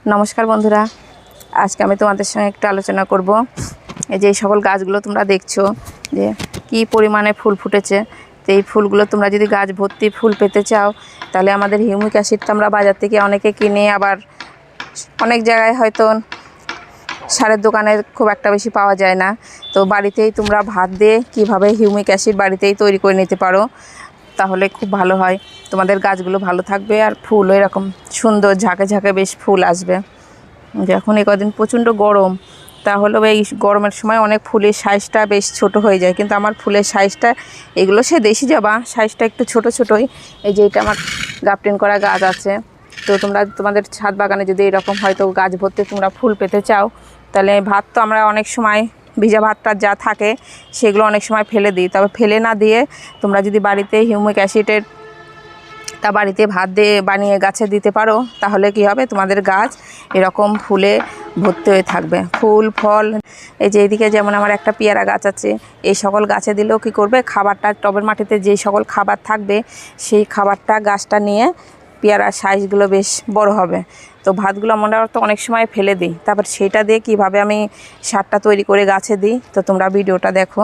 নমস্কার বন্ধুরা, আজকে আমি তোমাদের সঙ্গে একটু আলোচনা করব। এই যে সকল গাছগুলো তোমরা দেখছো যে কি পরিমাণে ফুল ফুটেছে। তো এই ফুলগুলো তোমরা যদি গাছ ভর্তি ফুল পেতে চাও, তাহলে আমাদের হিউমিক অ্যাসিড তো আমরা বাজার থেকে অনেকে কিনে, আবার অনেক জায়গায় হয়তো সারের দোকানে খুব একটা বেশি পাওয়া যায় না। তো বাড়িতেই তোমরা ভাত দিয়ে কীভাবে হিউমিক অ্যাসিড বাড়িতেই তৈরি করে নিতে পারো, তাহলে খুব ভালো হয়। তোমাদের গাছগুলো ভালো থাকবে আর ফুল এরকম সুন্দর ঝাঁকে ঝাঁকে বেশ ফুল আসবে। যখন এই কদিন প্রচণ্ড গরম, তাহলে এই গরমের সময় অনেক ফুলের সাইজটা বেশ ছোট হয়ে যায়, কিন্তু আমার ফুলের সাইজটা, এগুলো সে দেশি জবা, সাইজটা একটু ছোট ছোটোই। এই যে এটা আমার গাপটিন করা গাছ আছে। তো তোমরা তোমাদের ছাদ বাগানে যদি এরকম হয়তো গাছ ভর্তি তোমরা ফুল পেতে চাও, তাহলে ভাত তো আমরা অনেক সময় ভিজা ভাতটা যা থাকে সেগুলো অনেক সময় ফেলে দিই। তবে ফেলে না দিয়ে তোমরা যদি বাড়িতে হিউমিক অ্যাসিডের তা বাড়িতে ভাত দিয়ে বানিয়ে গাছে দিতে পারো, তাহলে কি হবে, তোমাদের গাছ এরকম ফুলে ভর্তি হয়ে থাকবে, ফুল ফল। এই যে এইদিকে যেমন আমার একটা পেয়ারা গাছ আছে, এই সকল গাছে দিলেও কি করবে, খাবারটা টবের মাটিতে যে সকল খাবার থাকবে সেই খাবারটা গাছটা নিয়ে পেয়ারার সাইজগুলো বেশ বড় হবে। তো ভাতগুলো আমরা তো অনেক সময় ফেলে দিই, তারপর সেটা দিয়ে কিভাবে আমি সারটা তৈরি করে গাছে দিই, তো তোমরা ভিডিওটা দেখো।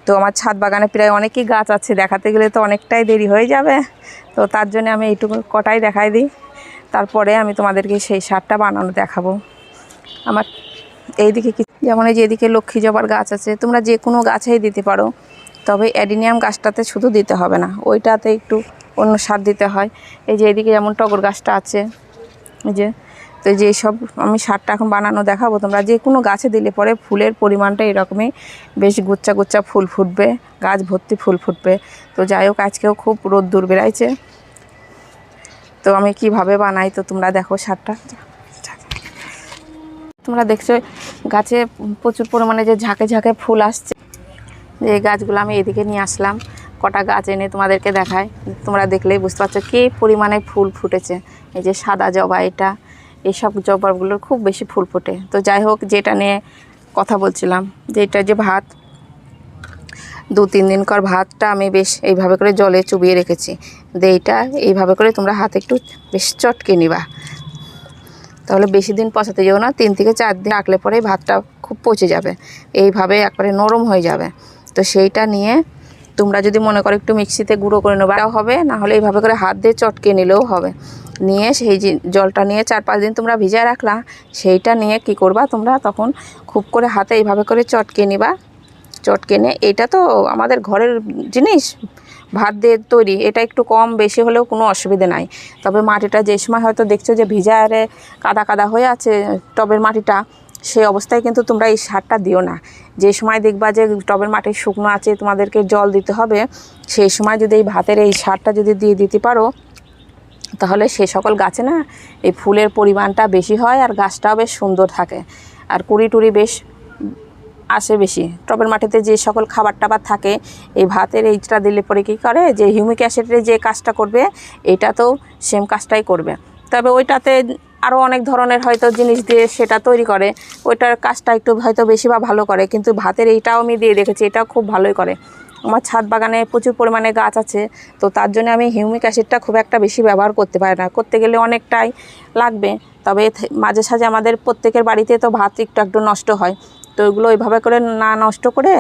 তো আমার ছাদ বাগানে প্রায় অনেকই গাছ আছে, দেখাতে গেলে তো অনেকটাই দেরি হয়ে যাবে। তো তার জন্য আমি এইটুকু কটাই দেখাই দিই, তারপরে আমি তোমাদেরকে সেই সারটা বানানো দেখাবো। আমার এইদিকে যেমন এই যে এদিকে লক্ষ্মী জবার গাছ আছে, তোমরা যে কোনো গাছেই দিতে পারো, তবে অ্যাডিনিয়াম গাছটাতে শুধু দিতে হবে না, ওইটাতে একটু অন্য সার দিতে হয়। এই যে এদিকে যেমন টগর গাছটা আছে, এই যে, তো যে সব আমি সারটা এখন বানানো দেখাবো। তোমরা যে কোনো গাছে দিলে পরে ফুলের পরিমাণটা এরকমই বেশ গুচ্ছা গুচ্ছা ফুল ফুটবে, গাছ ভর্তি ফুল ফুটবে। তো যাই হোক, আজকেও খুব রোদ্দুর বেড়াইছে, তো আমি কিভাবে বানাই তো তোমরা দেখো সারটা। তোমরা দেখছো গাছে প্রচুর পরিমাণে যে ঝাঁকে ঝাঁকে ফুল আসছে, যে এই গাছগুলো আমি এদিকে নিয়ে আসলাম, কটা গাছ এনে তোমাদেরকে দেখাই, তোমরা দেখলেই বুঝতে পারছো কী পরিমাণে ফুল ফুটেছে। এই যে সাদা জবা, এটা এইসব জবাগুলোর খুব বেশি ফুল ফোটে। তো যাই হোক, যেটা নিয়ে কথা বলছিলাম, যে এটা যে ভাত 2-3 দিনকার ভাতটা আমি বেশ এইভাবে করে জলে চুবিয়ে রেখেছি। এইটা এইভাবে করে তোমরা হাতে একটু বেশ চটকে নিবা, তাহলে বেশি দিন পচাতে যাও না, 3 থেকে 4 দিন রাখলে পরে ভাতটা খুব পচে যাবে, এইভাবে একবারে নরম হয়ে যাবে। তো সেইটা নিয়ে তোমরা যদি মনে করো একটু মিক্সিতে গুঁড়ো করে নেওয়াও হবে, না হলে এইভাবে করে হাত দিয়ে চটকে নিলেও হবে। নিয়ে সেই জলটা নিয়ে 4-5 দিন তোমরা ভিজায় রাখলা, সেইটা নিয়ে কি করবা, তোমরা তখন খুব করে হাতে এইভাবে করে চটকে নিবা। চটকে নিয়ে, এটা তো আমাদের ঘরের জিনিস, ভাত দিয়ে তৈরি, এটা একটু কম বেশি হলেও কোনো অসুবিধে নাই। তবে মাটিটা যে সময় হয়তো দেখছো যে ভিজারে কাদা কাদা হয়ে আছে টবের মাটিটা, সেই অবস্থায় কিন্তু তোমরা এই সারটা দিও না। যে সময় দেখবা যে টবের মাটি শুকনো আছে, তোমাদেরকে জল দিতে হবে, সেই সময় যদি এই ভাতের এই সারটা যদি দিয়ে দিতে পারো, তাহলে সে সকল গাছে না এই ফুলের পরিমাণটা বেশি হয়, আর গাছটাও বেশ সুন্দর থাকে, আর কুড়ি টুড়ি বেশ আসে বেশি। টবের মাটিতে যে সকল খাবার টাবার থাকে, এই ভাতের এইটা দিলে পরে কী করে, যে হিউমিক অ্যাসিডের যে কাজটা করবে এটাতেও সেম কাজটাই করবে। তবে ওইটাতে আরও অনেক ধরনের হয়তো জিনিস দিয়ে সেটা তৈরি করে, ওইটার কাজটা একটু হয়তো বেশি বা ভালো করে, কিন্তু ভাতের এইটাও আমি দিয়ে দেখেছি, এটাও খুব ভালোই করে। আমার ছাদ বাগানে প্রচুর পরিমাণে গাছ আছে, তো তার জন্য আমি হিউমিক অ্যাসিডটা খুব একটা বেশি ব্যবহার করতে পারি না, করতে গেলে অনেকটাই লাগবে। তবে মাঝে সাঝে আমাদের প্রত্যেকের বাড়িতে তো ভাত একটু একটু নষ্ট হয়, তো ওইগুলো এইভাবে করে না নষ্ট করে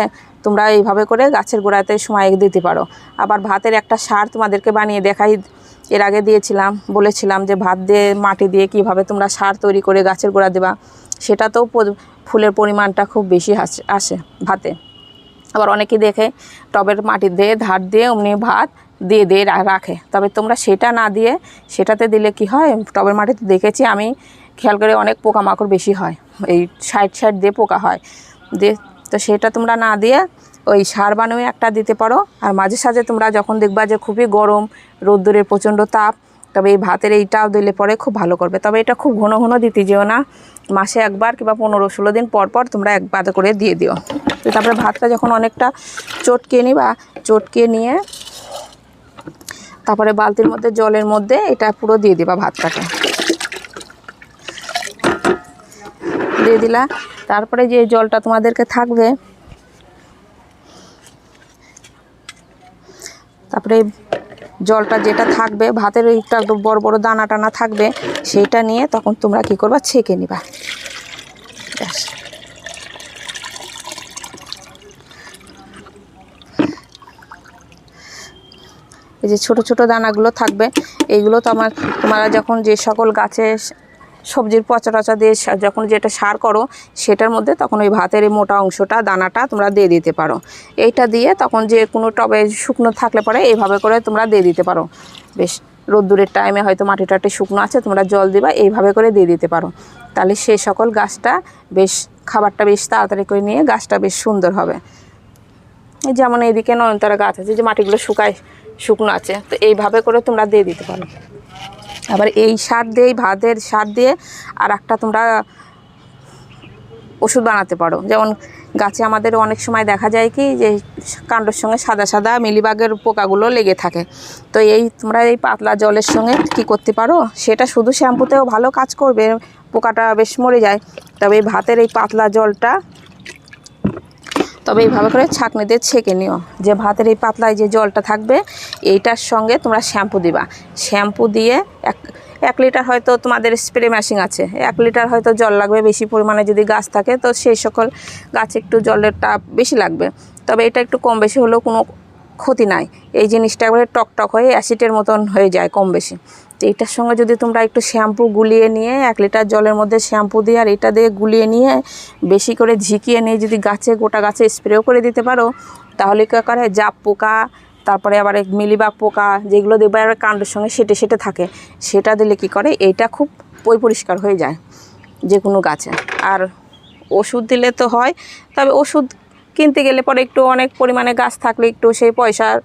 তোমরা এইভাবে করে গাছের গোড়াতে সময় দিতে পারো। আবার ভাতের একটা সার তোমাদেরকে বানিয়ে দেখাই, এর আগে দিয়েছিলাম, বলেছিলাম যে ভাত দিয়ে মাটি দিয়ে কিভাবে তোমরা সার তৈরি করে গাছের গোড়া দেবা, সেটাতেও ফুলের পরিমাণটা খুব বেশি আসে ভাতে। আবার অনেকেই দেখে টবের মাটি দিয়ে ধার দিয়ে অমনি ভাত দিয়ে দিয়ে রাখে, তবে তোমরা সেটা না দিয়ে সেটাতে দিলে কি হয়, টবের মাটিতে দেখেছি আমি খেয়াল করে অনেক পোকামাকড় বেশি হয়, এই সাইড দিয়ে পোকা হয় দিয়ে। তো সেটা তোমরা না দিয়ে ওই সার বানিয়ে একটা দিতে পারো। আর মাঝে সাঝে তোমরা যখন দেখবা যে খুবই গরম, রোদ্দুরের প্রচণ্ড তাপ, তবে এই ভাতের এইটাও দিলে পরে খুব ভালো করবে। তবে এটা খুব ঘন ঘন দিতে যেও না, মাসে একবার কিংবা 15-16 দিন পর পর তোমরা একবার করে দিয়ে দিও। তো তারপরে ভাতটা যখন অনেকটা চটকে নিবা, চটকে নিয়ে তারপরে বালতির মধ্যে জলের মধ্যে এটা পুরো দিয়ে দিবা, ভাতটাকে দিয়ে দিলা। তারপরে যে জলটা তোমাদেরকে থাকবে, তারপরে জলটা যেটা থাকবে ভাতের একটু বড় বড় দানা টানা থাকবে, সেইটা নিয়ে তখন তোমরা কি করবা, ছেঁকে নিবা। ব্যাস। এই যে ছোট ছোট দানাগুলো থাকবে, এইগুলো তোমরা যখন যে সকল গাছে সবজির পচা টচা দিয়ে যখন যেটা সার করো সেটার মধ্যে তখন ওই ভাতের এই মোটা অংশটা দানাটা তোমরা দিয়ে দিতে পারো। এইটা দিয়ে তখন যে কোনো টবে শুকনো থাকলে পরে এইভাবে করে তোমরা দিয়ে দিতে পারো। বেশ রোদ্দুরের টাইমে হয়তো মাটি টাটি শুকনো আছে, তোমরা জল দিবা, এইভাবে করে দিয়ে দিতে পারো। তাহলে সেই সকল গাছটা বেশ খাবারটা বেশ তাড়াতাড়ি করে নিয়ে গাছটা বেশ সুন্দর হবে। যেমন এইদিকে নয়নতারা গাছ আছে, যে মাটিগুলো শুকনো আছে, তো এইভাবে করে তোমরা দিয়ে দিতে পারো। আবার এই সার দিয়ে, এই ভাতের সার দিয়ে আর একটা তোমরা ওষুধ বানাতে পারো। যেমন গাছে আমাদের অনেক সময় দেখা যায় কি যে কাণ্ডের সঙ্গে সাদা সাদা মিলিবাগের পোকাগুলো লেগে থাকে, তো তোমরা এই পাতলা জলের সঙ্গে কি করতে পারো, সেটা শুধু শ্যাম্পুতেও ভালো কাজ করবে, পোকাটা বেশ মরে যায়। তবে এই ভাতের এই পাতলা জলটা এইভাবে করে ছাঁকনি দিয়ে ছেঁকে নিও। যে ভাতের এই পাতলায় যে জলটা থাকবে এইটার সঙ্গে তোমরা শ্যাম্পু দিবা। শ্যাম্পু দিয়ে 1 লিটার হয়তো তোমাদের স্প্রে মেশিন আছে, 1 লিটার হয়তো জল লাগবে। বেশি পরিমাণে যদি গাছ থাকে তো সেই সকল গাছে একটু জলের টাপ বেশি লাগবে, তবে এটা একটু কম বেশি হলেও কোনো ক্ষতি নাই। এই জিনিসটা একবারে টকটক হয়ে অ্যাসিডের মতন হয়ে যায় কম বেশি। তো এইটার সঙ্গে যদি তোমরা একটু শ্যাম্পু গুলিয়ে নিয়ে 1 লিটার জলের মধ্যে শ্যাম্পু দিয়ে আর এটা দিয়ে গুলিয়ে নিয়ে বেশি করে ঝিঁকিয়ে নিয়ে যদি গোটা গাছে স্প্রেও করে দিতে পারো, তাহলে কী করে জাপ পোকা, তারপরে আবার মিলিবাগ পোকা যেগুলো দেখবে আবার কাণ্ডের সঙ্গে সেটে থাকে, সেটা দিলে কি করে এইটা খুব পরিষ্কার হয়ে যায় যে কোনো গাছে। আর ওষুধ দিলে তো হয়, তবে ওষুধ কিনতে গেলে পরে একটু অনেক পরিমাণে গাছ থাকলে একটু সেই পয়সার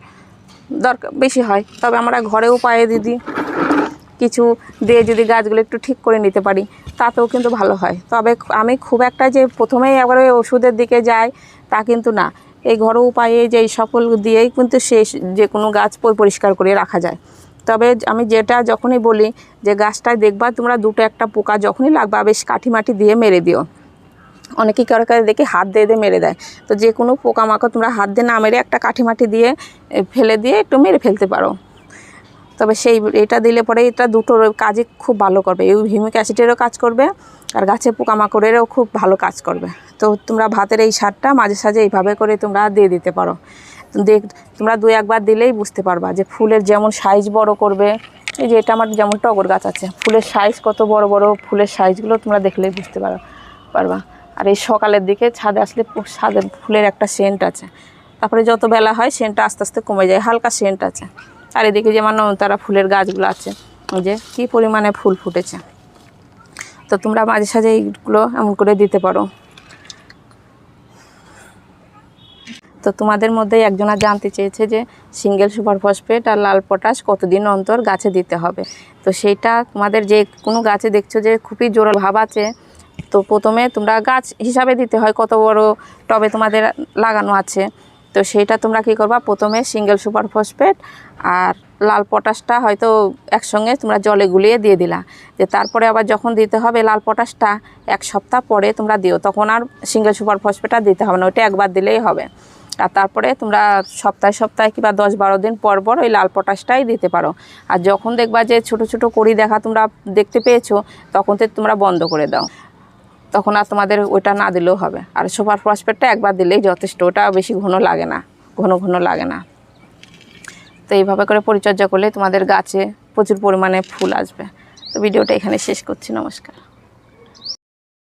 দরকার বেশি হয়। তবে আমরা ঘরেও পায়ে দিদি কিছু দিয়ে যদি গাছগুলো একটু ঠিক করে নিতে পারি তাতেও কিন্তু ভালো হয়। তবে আমি খুব একটা যে প্রথমেই একবারে ওষুধের দিকে যাই তা কিন্তু না, এই ঘরোয়া উপায়ে যে এই সকল দিয়েই কিন্তু যে কোনো গাছ পরিষ্কার করে রাখা যায়। তবে আমি যেটা যখনই বলি যে গাছটায় দেখবা তোমরা 2-1টা পোকা যখনই লাগবা বেশ কাঠি মাটি দিয়ে মেরে দিও। অনেকেই কারো দেখি হাত দিয়ে মেরে দেয়, তো যে কোনো পোকামাকড় তোমরা হাত দিয়ে না মেরে একটা কাঠি মাটি দিয়ে ফেলে দিয়ে একটু মেরে ফেলতে পারো। তবে এটা দিলে পরে এটা দুটোর কাজই খুব ভালো করবে, এই হিউমিক অ্যাসিডেরও কাজ করবে আর গাছে পোকামাকড়েরও খুব ভালো কাজ করবে। তো তোমরা ভাতের এই সারটা মাঝে সাঝে এইভাবে করে তোমরা দিয়ে দিতে পারো। তোমরা 2-1 বার দিলেই বুঝতে পারবা যে ফুলের যেমন সাইজ বড় করবে। এই যে এটা আমার যেমন টগর গাছ আছে, ফুলের সাইজ কত বড় বড়, ফুলের সাইজগুলো তোমরা দেখলেই বুঝতে পারবা। আর এই সকালের দিকে ছাদে আসলে ছাদের ফুলের একটা সেন্ট আছে, তারপরে যত বেলা হয় সেন্টটা আস্তে আস্তে কমে যায়, হালকা সেন্ট আছে। আর এদিকে যেমন নয়নতারা ফুলের গাছগুলো আছে, ওই যে কী পরিমাণে ফুল ফুটেছে। তো তোমরা মাঝে সাঝে এইগুলো এমন করে দিতে পারো। তো তোমাদের মধ্যে একজনা জানতে চেয়েছে যে সিঙ্গেল সুপার ফসফেট আর লাল পটাশ কতদিন অন্তর গাছে দিতে হবে। তো সেইটা তোমাদের যে কোনো গাছে দেখছো যে খুবই জোরাল ভাব আছে, তো প্রথমে তোমরা গাছ হিসাবে দিতে হয় কত বড় টবে তোমাদের লাগানো আছে। তো সেইটা তোমরা কি করবা, প্রথমে সিঙ্গেল সুপার ফসফেট আর লাল পটাশটা হয়তো একসঙ্গে তোমরা জলে গুলিয়ে দিয়ে দিলা, যে তারপরে আবার যখন দিতে হবে লাল পটাশটা 1 সপ্তাহ পরে তোমরা দিও, তখন আর সিঙ্গেল সুপার ফসফেটটা দিতে হবে না, ওইটা একবার দিলেই হবে। আর তারপরে তোমরা সপ্তাহে কিংবা 10-12 দিন পর ওই লাল পটাশটাই দিতে পারো। আর যখন দেখবা যে ছোট ছোট কড়ি দেখা তোমরা দেখতে পেয়েছো, তখন তো তোমরা বন্ধ করে দাও, তখন আর তোমাদের ওইটা না দিলেও হবে। আর সুপার ফসফেটটা একবার দিলেই যথেষ্ট, ওটা বেশি ঘন লাগে না। তো এইভাবে করে পরিচর্যা করলে তোমাদের গাছে প্রচুর পরিমাণে ফুল আসবে। তো ভিডিওটা এখানে শেষ করছি, নমস্কার।